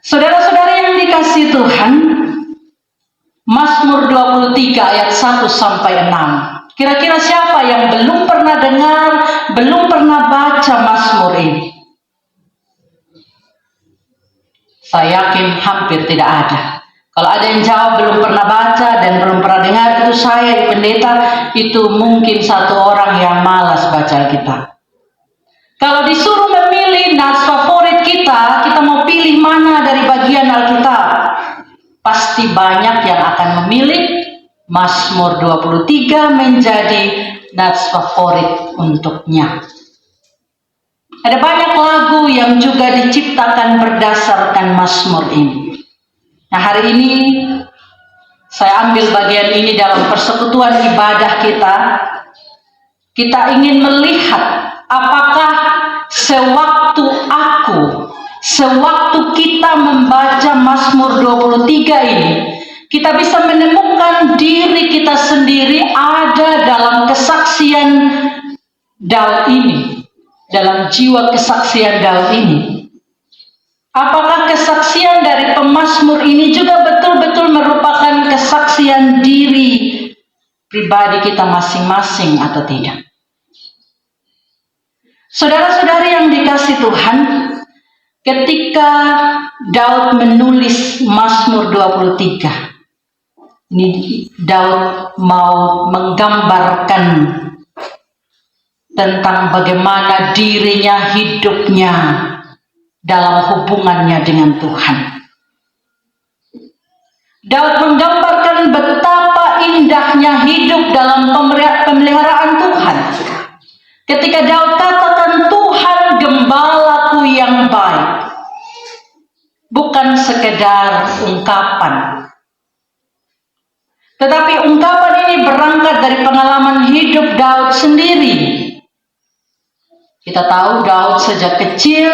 Saudara-saudari yang dikasihi Tuhan, Mazmur 23 ayat 1 sampai 6. Kira-kira siapa yang belum pernah dengar, belum pernah baca Mazmur ini? Saya yakin hampir tidak ada. Kalau ada yang jawab belum pernah baca dan belum pernah dengar, itu saya pendeta, itu mungkin satu orang yang malas baca Alkitab. Kalau disuruh memilih nats favorit kita mau pilih mana dari bagian Alkitab? Pasti banyak yang akan memilih Mazmur 23 menjadi nats favorit untuknya. Ada banyak lagu yang juga diciptakan berdasarkan Mazmur ini. Nah, hari ini saya ambil bagian ini dalam persekutuan ibadah kita. Kita ingin melihat apakah sewaktu kita membaca Mazmur 23 ini, kita bisa menemukan diri kita sendiri ada dalam kesaksian Daud ini, dalam jiwa kesaksian Daud ini. Apakah kesaksian dari pemazmur ini juga betul-betul merupakan kesaksian diri pribadi kita masing-masing atau tidak? Saudara-saudari yang dikasihi Tuhan, ketika Daud menulis Mazmur 23, ini Daud mau menggambarkan tentang bagaimana dirinya, hidupnya dalam hubungannya dengan Tuhan. Daud menggambarkan betapa indahnya hidup dalam pemeliharaan Tuhan. Ketika Daud katakan, Tuhan gembalaku yang baik, bukan sekedar ungkapan, tetapi ungkapan ini berangkat dari pengalaman hidup Daud sendiri. Kita tahu Daud sejak kecil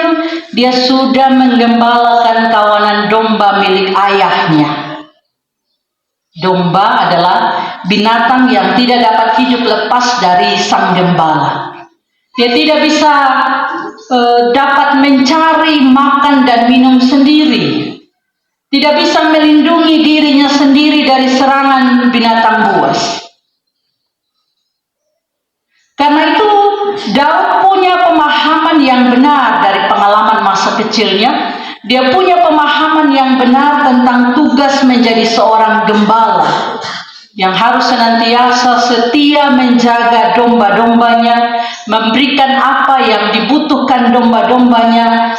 dia sudah menggembalakan kawanan domba milik ayahnya. Domba adalah binatang yang tidak dapat hidup lepas dari sang gembala. Dia tidak bisa dapat mencari makan dan minum sendiri. Tidak bisa melindungi dirinya sendiri dari serangan binatang buas. Karena itu Daud punya pemahaman yang benar dari pengalaman masa kecilnya. Dia punya pemahaman yang benar tentang tugas menjadi seorang gembala yang harus senantiasa setia menjaga domba-dombanya, memberikan apa yang dibutuhkan domba-dombanya,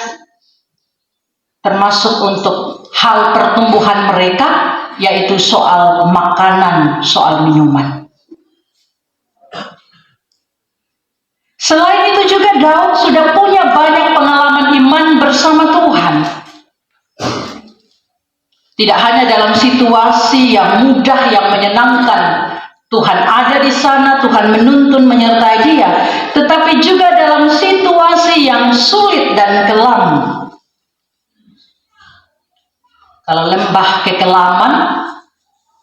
termasuk untuk hal pertumbuhan mereka, yaitu soal makanan, soal minuman. Selain itu juga Daud sudah punya banyak pengalaman iman bersama Tuhan. Tidak hanya dalam situasi yang mudah, yang menyenangkan, Tuhan ada di sana, Tuhan menuntun menyertai dia, tetapi juga dalam situasi yang sulit dan kelam. Kalau lembah kekelaman,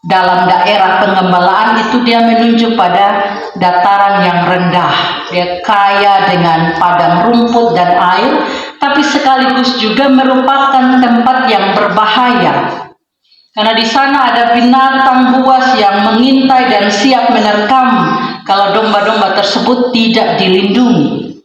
dalam daerah pengembalaan itu dia menunjuk pada dataran yang rendah. Dia kaya dengan padang rumput dan air, tapi sekaligus juga merupakan tempat yang berbahaya. Karena di sana ada binatang buas yang mengintai dan siap menerkam kalau domba-domba tersebut tidak dilindungi.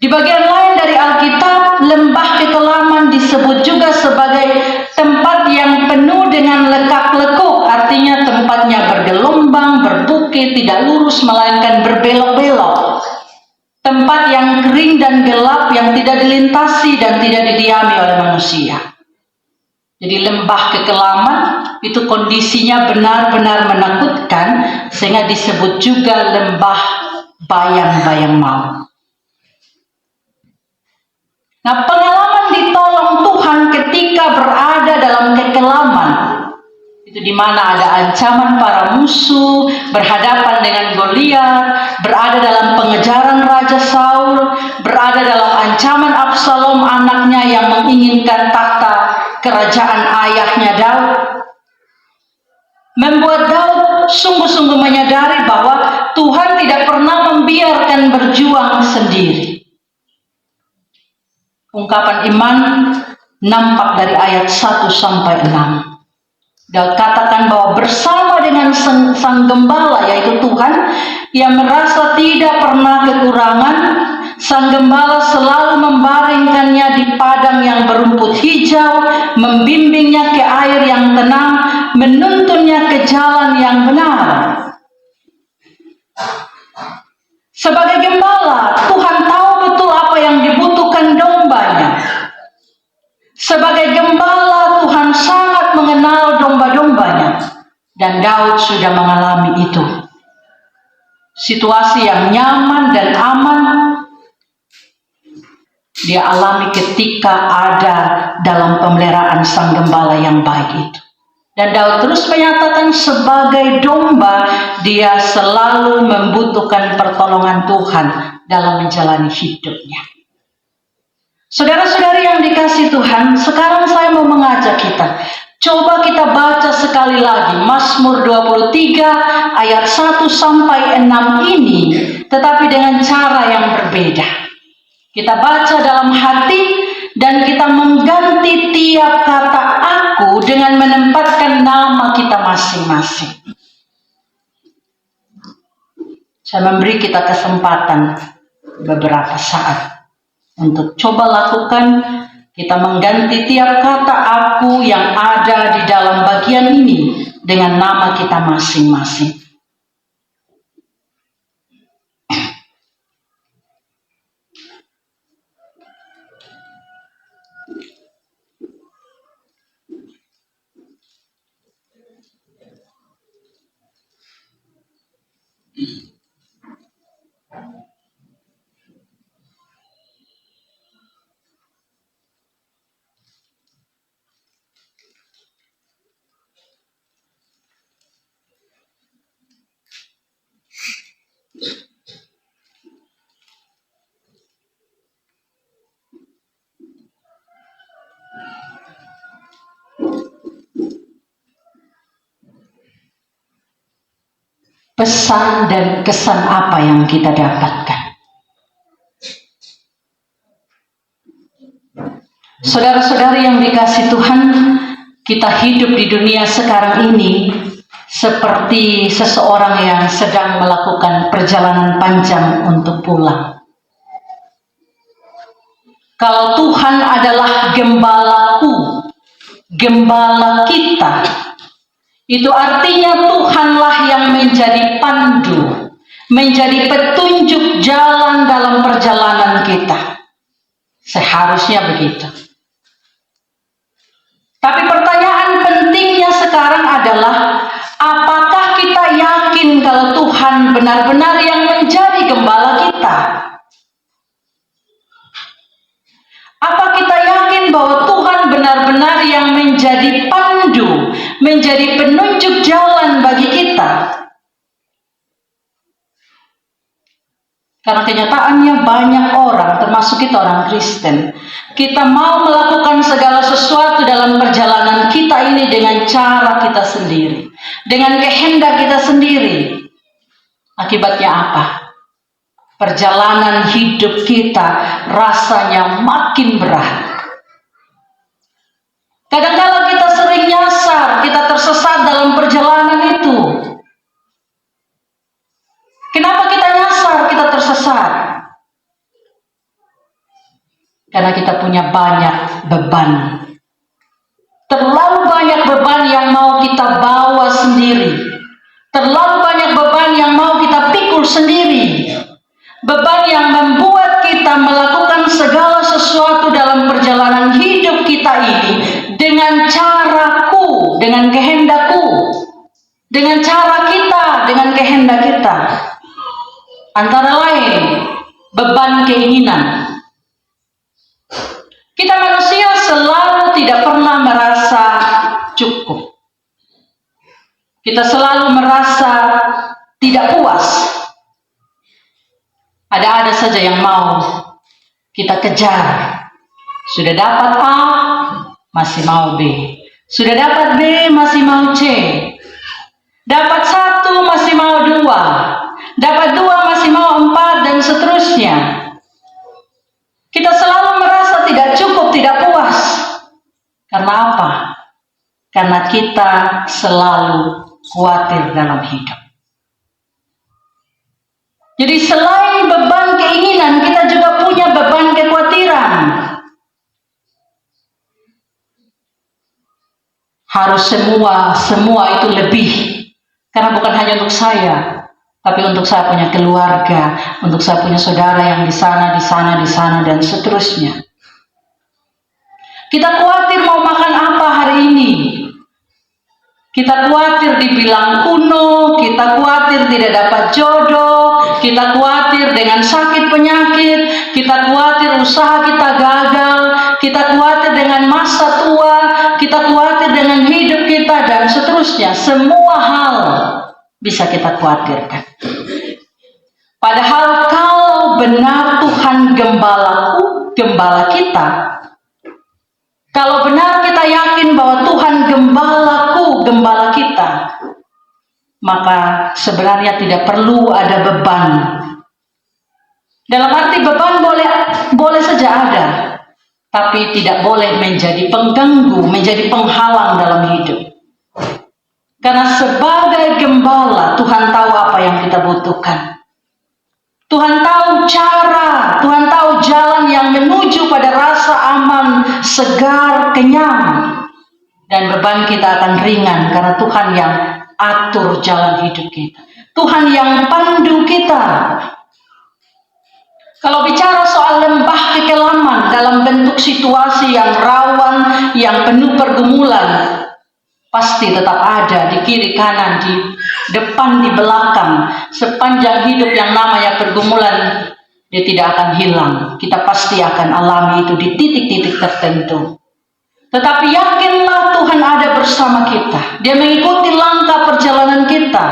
Di bagian lain dari Alkitab, lembah kekelaman disebut juga sebagai tempat yang penuh dengan lekak-lekuk, artinya tempatnya bergelombang, berbukit, tidak lurus melainkan berbelok-belok. Tempat yang kering dan gelap yang tidak dilintasi dan tidak didiami oleh manusia. Jadi lembah kekelaman itu kondisinya benar-benar menakutkan, sehingga disebut juga lembah bayang-bayang maut. Nah, pengalaman ditolong Tuhan ketika berada dalam kekelaman, itu di mana ada ancaman para musuh, berhadapan dengan Goliat, berada dalam pengejaran Raja Saul, berada dalam ancaman Absalom anaknya yang menginginkan tahta kerajaan ayahnya Daud, membuat Daud sungguh-sungguh menyadari bahwa Tuhan tidak pernah membiarkan berjuang sendiri. Ungkapan iman nampak dari ayat 1 sampai 6. Daud katakan bahwa bersama dengan sang gembala, yaitu Tuhan, ia merasa tidak pernah kekurangan. Sang gembala selalu membaringkannya di padang yang berumput hijau, membimbingnya ke air yang tenang, menuntunnya ke jalan yang benar. Sebagai gembala, Tuhan tahu betul apa yang dibutuhkan dombanya. Sebagai gembala, Tuhan sangat mengenal domba-dombanya. Dan Daud sudah mengalami itu. Situasi yang nyaman dan aman dia alami ketika ada dalam pemeliharaan sang gembala yang baik itu. Dan Daud terus menyatakan sebagai domba, dia selalu membutuhkan pertolongan Tuhan dalam menjalani hidupnya. Saudara-saudari yang dikasihi Tuhan, sekarang saya mau mengajak kita. Coba kita baca sekali lagi Mazmur 23 ayat 1 sampai 6 ini, tetapi dengan cara yang berbeda. Kita baca dalam hati dan kita mengganti tiap kata aku dengan menempatkan nama kita masing-masing. Saya memberi kita kesempatan beberapa saat untuk coba lakukan. Kita mengganti tiap kata aku yang ada di dalam bagian ini dengan nama kita masing-masing. Pesan dan kesan apa yang kita dapatkan? Saudara-saudari yang dikasihi Tuhan, kita hidup di dunia sekarang ini seperti seseorang yang sedang melakukan perjalanan panjang untuk pulang. Kalau Tuhan adalah gembalaku, gembala kita, itu artinya Tuhanlah yang menjadi pandu, menjadi petunjuk jalan dalam perjalanan kita. Seharusnya begitu. Tapi pertanyaan pentingnya sekarang adalah, apakah kita yakin kalau Tuhan benar-benar yang menjadi gembala kita? Apa kita yakin bahwa Tuhan benar-benar yang menjadi pandu, menjadi penunjuk jalan bagi kita? Karena kenyataannya banyak orang, termasuk kita orang Kristen, kita mau melakukan segala sesuatu dalam perjalanan kita ini dengan cara kita sendiri, dengan kehendak kita sendiri. Akibatnya apa? Perjalanan hidup kita rasanya makin berat. Kadang-kala kita sering nyasar, kita tersesat dalam perjalanan itu. Kenapa kita nyasar, kita tersesat? Karena kita punya banyak beban. Terlalu banyak beban yang mau kita bawa sendiri. Terlalu banyak beban yang mau kita pikul sendiri. Beban yang membuat kita melakukan segala sesuatu dalam perjalanan hidup kita ini dengan caraku, dengan kehendakku, dengan cara kita, dengan kehendak kita. Antara lain, beban keinginan. Kita manusia selalu tidak pernah merasa cukup. Kita selalu merasa tidak puas. Ada-ada saja yang mau kita kejar. Sudah dapat A, masih mau B. Sudah dapat B, masih mau C. Dapat 1, masih mau 2. Dapat 2, masih mau 4, dan seterusnya. Kita selalu merasa merasa tidak cukup, tidak puas. Karena apa? Karena kita selalu khawatir dalam hidup. Jadi selain beban keinginan, kita juga punya beban kekhawatiran. Harus semua itu lebih. Karena bukan hanya untuk saya, tapi untuk saya punya keluarga, untuk saya punya saudara yang di sana, dan seterusnya. Kita khawatir mau makan apa hari ini. Kita khawatir dibilang kuno, kita khawatir tidak dapat jodoh, kita khawatir dengan sakit penyakit, kita khawatir usaha kita gagal, kita khawatir dengan masa tua, kita khawatir dengan hidup kita, dan seterusnya. Semua hal bisa kita khawatirkan. Padahal kalau benar Tuhan gembala kita, kalau benar kita yakin bahwa Tuhan gembala kita, maka sebenarnya tidak perlu ada beban. Dalam arti beban boleh saja ada, tapi tidak boleh menjadi pengganggu, menjadi penghalang dalam hidup. Karena sebagai gembala, Tuhan tahu apa yang kita butuhkan. Tuhan tahu cara, Tuhan tahu jalan yang menuju pada rasa aman, segar, kenyang. Dan beban kita akan ringan karena Tuhan yang atur jalan hidup kita. Tuhan yang pandu kita. Kalau bicara soal lembah kekelaman dalam bentuk situasi yang rawan, yang penuh pergumulan, pasti tetap ada di kiri kanan, di depan, di belakang. Sepanjang hidup yang namanya pergumulan, dia tidak akan hilang. Kita pasti akan alami itu di titik-titik tertentu. Tetapi yakinlah Tuhan ada bersama kita. Dia mengikuti langkah perjalanan kita.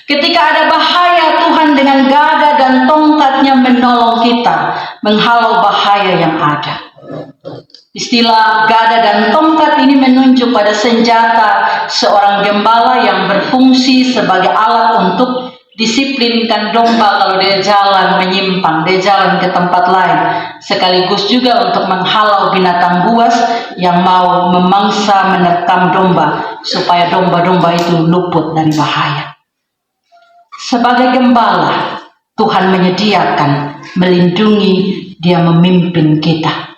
Ketika ada bahaya, Tuhan dengan gada dan tongkatnya menolong kita, menghalau bahaya yang ada. Istilah gada dan tongkat ini menunjuk pada senjata seorang gembala yang berfungsi sebagai alat untuk disiplinkan domba kalau dia jalan menyimpang, dia jalan ke tempat lain. Sekaligus juga untuk menghalau binatang buas yang mau memangsa menerkam domba, supaya domba-domba itu luput dari bahaya. Sebagai gembala, Tuhan menyediakan, melindungi, dia memimpin kita.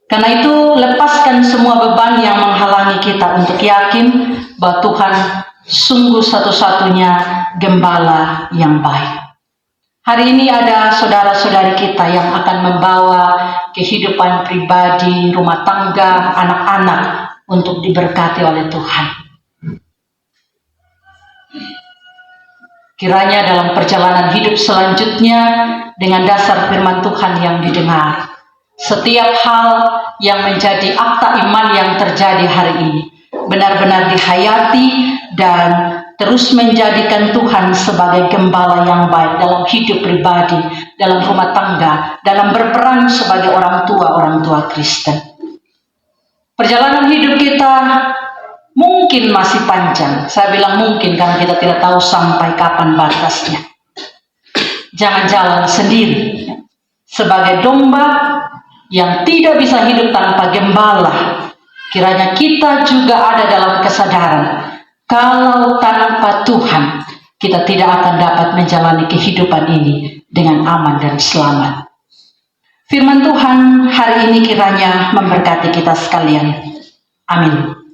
Karena itu lepaskan semua beban yang menghalangi kita untuk yakin bahwa Tuhan sungguh satu-satunya gembala yang baik. Hari ini ada saudara-saudari kita yang akan membawa kehidupan pribadi, rumah tangga, anak-anak untuk diberkati oleh Tuhan. Kiranya dalam perjalanan hidup selanjutnya, dengan dasar firman Tuhan yang didengar, setiap hal yang menjadi akta iman yang terjadi hari ini benar-benar dihayati dan terus menjadikan Tuhan sebagai gembala yang baik dalam hidup pribadi, dalam rumah tangga, dalam berperan sebagai orang tua Kristen. Perjalanan hidup kita mungkin masih panjang. Saya bilang mungkin karena kita tidak tahu sampai kapan batasnya. Jangan jalan sendiri. Sebagai domba yang tidak bisa hidup tanpa gembala, kiranya kita juga ada dalam kesadaran, kalau tanpa Tuhan, kita tidak akan dapat menjalani kehidupan ini dengan aman dan selamat. Firman Tuhan hari ini kiranya memberkati kita sekalian. Amin.